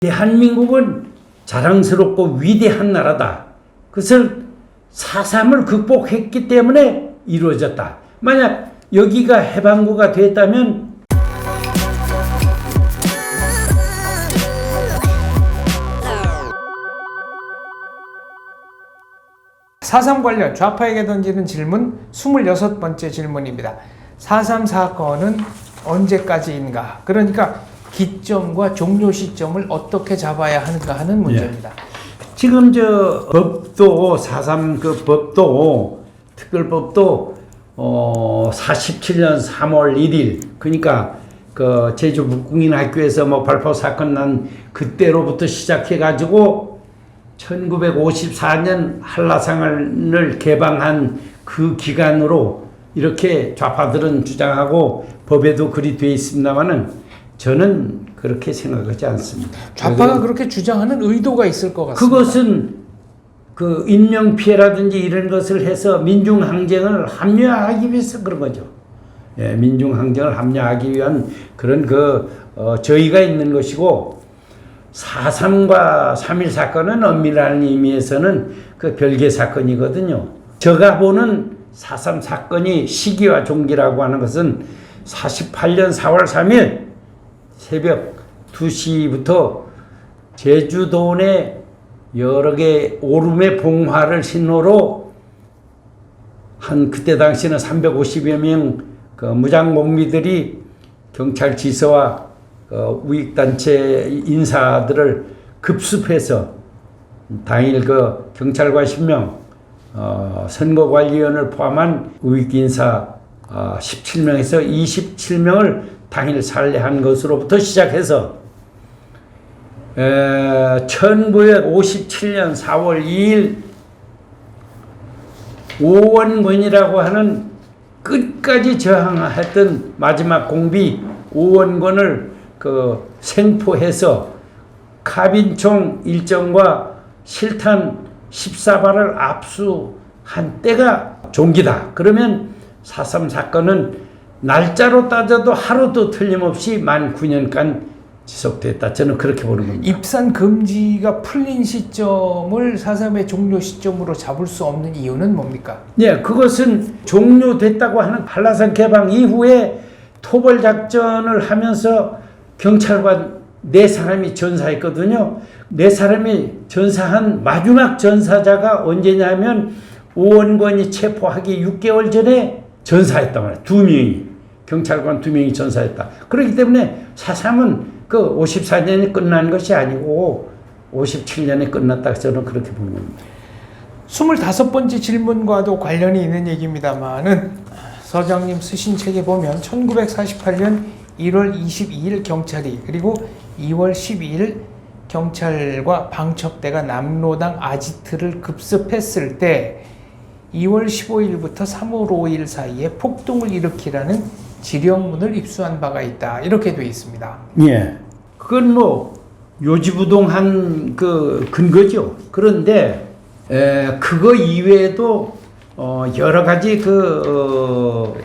대한민국은 자랑스럽고 위대한 나라다. 그것을 4.3을 극복했기 때문에 이루어졌다. 만약 여기가 해방구가 됐다면 (4.3) 관련 좌파에게 던지는 질문 26번째 질문입니다. 4.3 사건은 언제까지인가? 그러니까 기점과 종료 시점을 어떻게 잡아야 하는가 하는 문제입니다. 지금 저 법도 4.3 그 법도 특별법도 47년 3월 1일 그러니까 그 제주 북국민학교에서 뭐 발포 사건 난 그때로부터 시작해 가지고 1954년 한라산을 개방한 그 기간으로 이렇게 좌파들은 주장하고 법에도 그리 되어 있습니다만은 저는 그렇게 생각하지 않습니다. 좌파가 그렇게 주장하는 의도가 있을 것 같습니다. 그것은 그 인명 피해라든지 이런 것을 해서 민중 항쟁을 합리화하기 위해서 그런 거죠. 예, 민중 항쟁을 합리화하기 위한 그런 저의가 있는 것이고 4.3과 3.1 사건은 엄밀한 의미에서는 그 별개 사건이거든요. 제가 보는 4.3 사건이 시기와 종기라고 하는 것은 48년 4월 3일 새벽 2시부터 제주도 내 여러 개 오름의 봉화를 신호로 한 그때 당시는 350여 명 그 무장공비들이 경찰 지서와 우익단체 인사들을 급습해서 당일 그 경찰관 10명, 선거관리위원을 포함한 우익인사 17명에서 27명을 당일 살해한 것으로부터 시작해서 1957년 4월 2일 오원권이라고 하는 끝까지 저항했던 마지막 공비 오원권을 그 생포해서 카빈총 일정과 실탄 14발을 압수한 때가 종기다. 그러면 4.3 사건은 날짜로 따져도 하루도 틀림없이 만 9년간 지속됐다. 저는 그렇게 보는 겁니다. 입산 금지가 풀린 시점을 4.3의 종료 시점으로 잡을 수 없는 이유는 뭡니까? 네, 그것은 종료됐다고 하는 한라산 개방 이후에 토벌 작전을 하면서 경찰관 4사람이 전사했거든요. 4사람이 전사한 마지막 전사자가 언제냐면 오원권이 체포하기 6개월 전에 전사했단 말이에요. 2명이. 경찰관 2명이 전사했다. 그렇기 때문에 4.3은 그 54년에 끝난 것이 아니고 57년에 끝났다. 저는 그렇게 보는 겁니다. 25번째 질문과도 관련이 있는 얘기입니다만은 서장님 쓰신 책에 보면 1948년 1월 22일 경찰이 그리고 2월 12일 경찰과 방첩대가 남로당 아지트를 급습했을 때 2월 15일부터 3월 5일 사이에 폭동을 일으키라는 지령문을 입수한 바가 있다. 이렇게 되어 있습니다. 예. 그건 뭐 요지부동한 그 근거죠. 그런데 그거 이외에도 여러 가지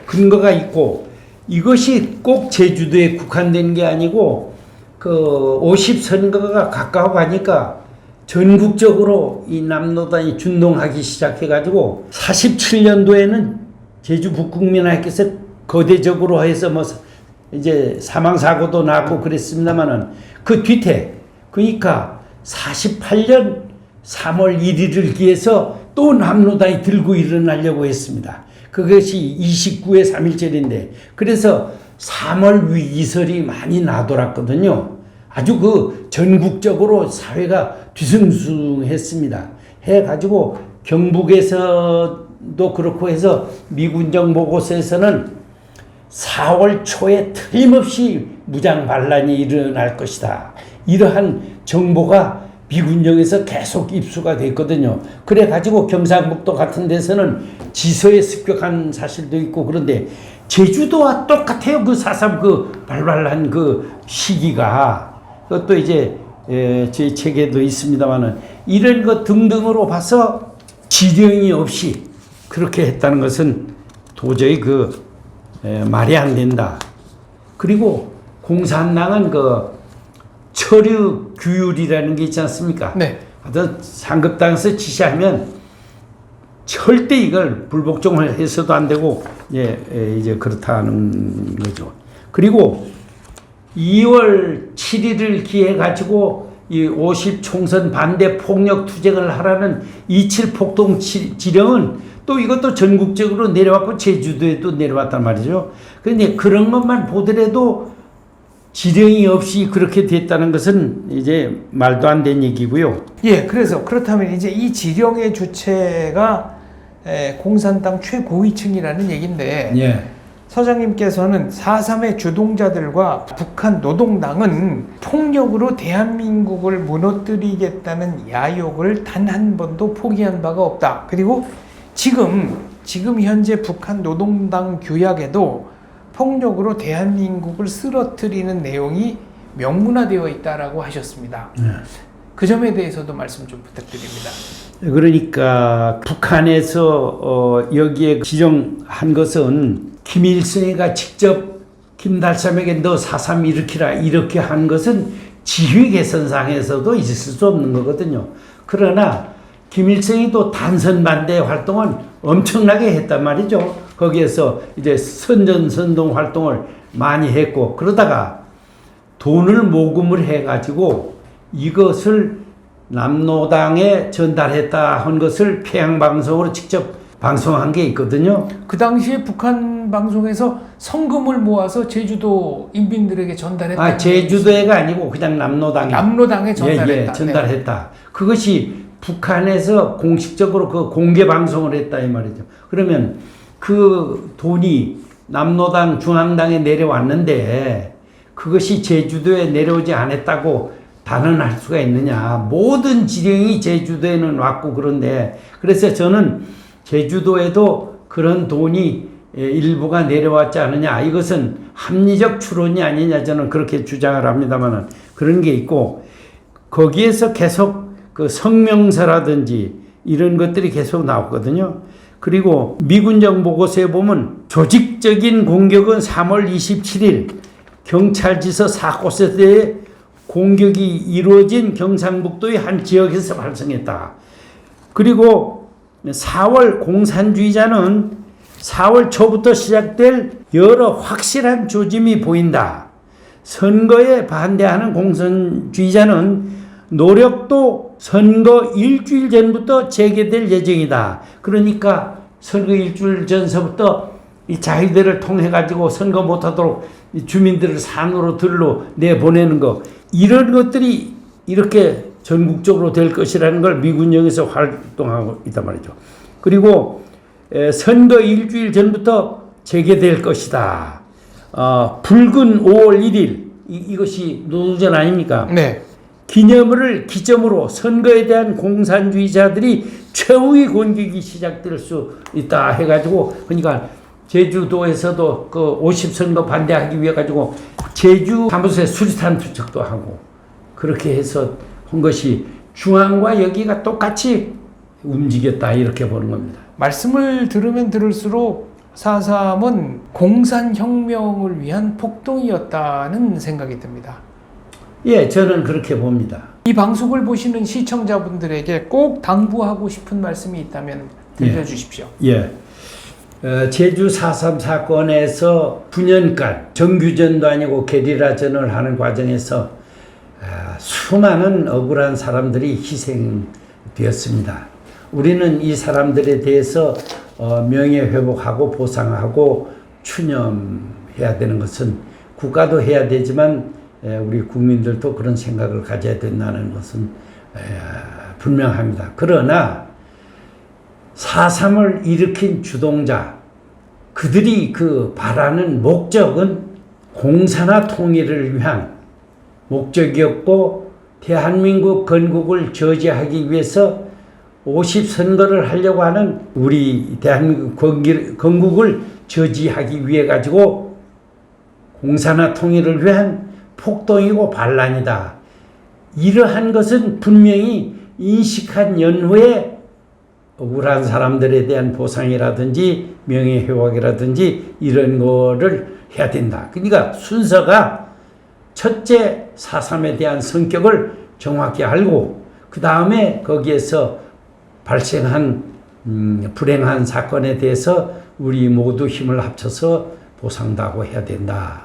근거가 있고 이것이 꼭 제주도에 국한된 게 아니고 그 50선거가 가까워 가니까 전국적으로 이 남로당이 준동하기 시작해가지고 47년도에는 제주 북국민학교에서 거대적으로 해서 뭐 이제 사망사고도 나고 그랬습니다만은 그 뒤태 그러니까 48년 3월 1일을 기해서 또 남로당이 들고 일어나려고 했습니다. 그것이 29의 3.1절인데 그래서 3월 위기설이 많이 나돌았거든요. 아주 그 전국적으로 사회가 뒤숭숭했습니다. 해가지고 경북에서도 그렇고 해서 미군정 보고서에서는 4월 초에 틀림없이 무장 반란이 일어날 것이다. 이러한 정보가 미군정에서 계속 입수가 됐거든요. 그래가지고 경상북도 같은 데서는 지서에 습격한 사실도 있고 그런데 제주도와 똑같아요. 그 4.3 그 발발한 그 시기가. 그것도 이제 제 책에도 있습니다만은 이런 것 등등으로 봐서 지령이 없이 그렇게 했다는 것은 도저히 말이 안 된다. 그리고 공산당은 처류 규율이라는 게 있지 않습니까? 네. 하여튼 상급당에서 지시하면 절대 이걸 불복종을 해서도 안 되고 이제 그렇다는 거죠. 그리고 2월 7일을 기해 가지고 이 50 총선 반대 폭력 투쟁을 하라는 27 폭동 지령은 또 이것도 전국적으로 내려왔고 제주도에도 내려왔단 말이죠. 그런데 그런 것만 보더라도 지령이 없이 그렇게 됐다는 것은 이제 말도 안 되는 얘기고요. 예, 그래서 그렇다면 이제 이 지령의 주체가 공산당 최고위층이라는 얘기인데 예. 서장님께서는 4.3의 주동자들과 북한 노동당은 폭력으로 대한민국을 무너뜨리겠다는 야욕을 단 한 번도 포기한 바가 없다. 그리고 지금 현재 북한 노동당 규약에도 폭력으로 대한민국을 쓰러뜨리는 내용이 명문화되어 있다라고 하셨습니다. 그 점에 대해서도 말씀 좀 부탁드립니다. 그러니까 북한에서 여기에 지정한 것은 김일성이가 직접 김달삼에게 너 4.3 일으키라 이렇게 한 것은 지휘 개선상에서도 있을 수 없는 거거든요. 그러나 김일성이 또 단선 반대 활동은 엄청나게 했단 말이죠. 거기에서 이제 선전선동 활동을 많이 했고 그러다가 돈을 모금을 해가지고 이것을 남노당에 전달했다 한 것을 평양방송으로 직접 방송한 게 있거든요. 그 당시에 북한 방송에서 성금을 모아서 제주도 인민들에게 전달했다. 제주도에가 아니고 그냥 남노당에 전달했다. 전달했다. 네. 그것이 북한에서 공식적으로 그 공개 방송을 했다 이 말이죠. 그러면 그 돈이 남노당 중앙당에 내려왔는데 그것이 제주도에 내려오지 않았다고 단언할 수가 있느냐. 모든 지령이 제주도에는 왔고 그런데 그래서 저는 제주도에도 그런 돈이 일부가 내려왔지 않느냐. 이것은 합리적 추론이 아니냐 저는 그렇게 주장을 합니다만 그런 게 있고 거기에서 계속 그 성명서라든지 이런 것들이 계속 나왔거든요. 그리고 미군정 보고서에 보면 조직적인 공격은 3월 27일 경찰지서 4곳에 공격이 이루어진 경상북도의 한 지역에서 발생했다. 그리고 4월 공산주의자는 4월 초부터 시작될 여러 확실한 조짐이 보인다. 선거에 반대하는 공산주의자는 노력도 선거 일주일 전부터 재개될 예정이다. 그러니까 선거 일주일 전서부터 이 자기들을 통해 가지고 선거 못하도록 주민들을 산으로 들로 내보내는 거 이런 것들이 이렇게 전국적으로 될 것이라는 걸 미군정에서 활동하고 있단 말이죠. 그리고 선거 일주일 전부터 재개될 것이다. 붉은 5월 1일 이것이 노동절 아닙니까? 네. 기념일을 기점으로 선거에 대한 공산주의자들이 최후의 공격이 시작될 수 있다 해가지고 그러니까 제주도에서도 그 50선거 반대하기 위해 가지고 제주 사무소에 수리탄 투척도 하고 그렇게 해서 한 것이 중앙과 여기가 똑같이 움직였다 이렇게 보는 겁니다. 말씀을 들으면 들을수록 4.3은 공산혁명을 위한 폭동이었다는 생각이 듭니다. 예, 저는 그렇게 봅니다. 이 방송을 보시는 시청자분들에게 꼭 당부하고 싶은 말씀이 있다면 들려주십시오. 예. 제주 4.3 사건에서 9년간 정규전도 아니고 게리라전을 하는 과정에서 수많은 억울한 사람들이 희생되었습니다. 우리는 이 사람들에 대해서 명예회복하고 보상하고 추념해야 되는 것은 국가도 해야 되지만 우리 국민들도 그런 생각을 가져야 된다는 것은 분명합니다. 그러나 4.3을 일으킨 주동자 그들이 그 바라는 목적은 공산화 통일을 위한 목적이었고 대한민국 건국을 저지하기 위해서 50선거를 하려고 하는 우리 대한민국 건국을 저지하기 위해 가지고 공산화 통일을 위한 폭동이고 반란이다. 이러한 것은 분명히 인식한 연후에 억울한 사람들에 대한 보상이라든지 명예회복이라든지 이런 거를 해야 된다. 그러니까 순서가 첫째 4.3에 대한 성격을 정확히 알고 그 다음에 거기에서 발생한 불행한 사건에 대해서 우리 모두 힘을 합쳐서 보상도 하고 해야 된다.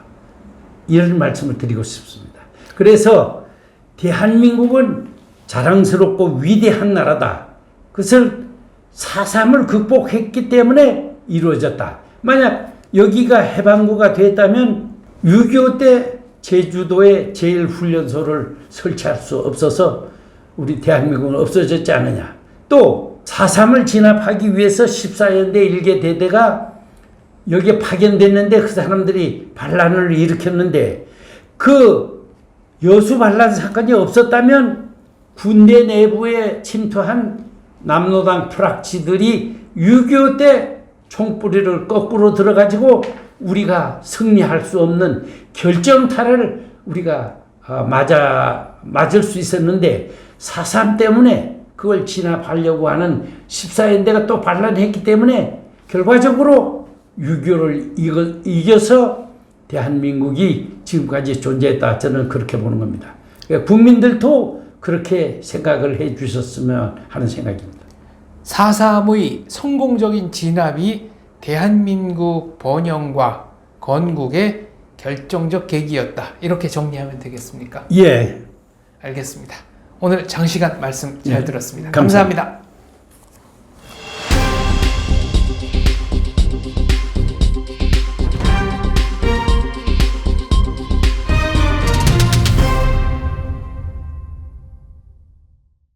이런 말씀을 드리고 싶습니다. 그래서 대한민국은 자랑스럽고 위대한 나라다. 그것을 4.3을 극복했기 때문에 이루어졌다. 만약 여기가 해방구가 됐다면 6.25 때 제주도에 제1훈련소를 설치할 수 없어서 우리 대한민국은 없어졌지 않느냐. 또 4.3을 진압하기 위해서 14연대 1개 대대가 여기에 파견됐는데 그 사람들이 반란을 일으켰는데 그 여수 반란 사건이 없었다면 군대 내부에 침투한 남로당 프락치들이 6.25 때 총뿌리를 거꾸로 들어가지고 우리가 승리할 수 없는 결정타를 우리가 맞을 수 있었는데 4.3 때문에 그걸 진압하려고 하는 14연대가 또 반란했기 때문에 결과적으로 6.25를 이겨서 대한민국이 지금까지 존재했다. 저는 그렇게 보는 겁니다. 그러니까 국민들도 그렇게 생각을 해 주셨으면 하는 생각입니다. 4.3의 성공적인 진압이 대한민국 번영과 건국의 결정적 계기였다. 이렇게 정리하면 되겠습니까? 예. 알겠습니다. 오늘 장시간 말씀 잘 들었습니다. 감사합니다. 감사합니다.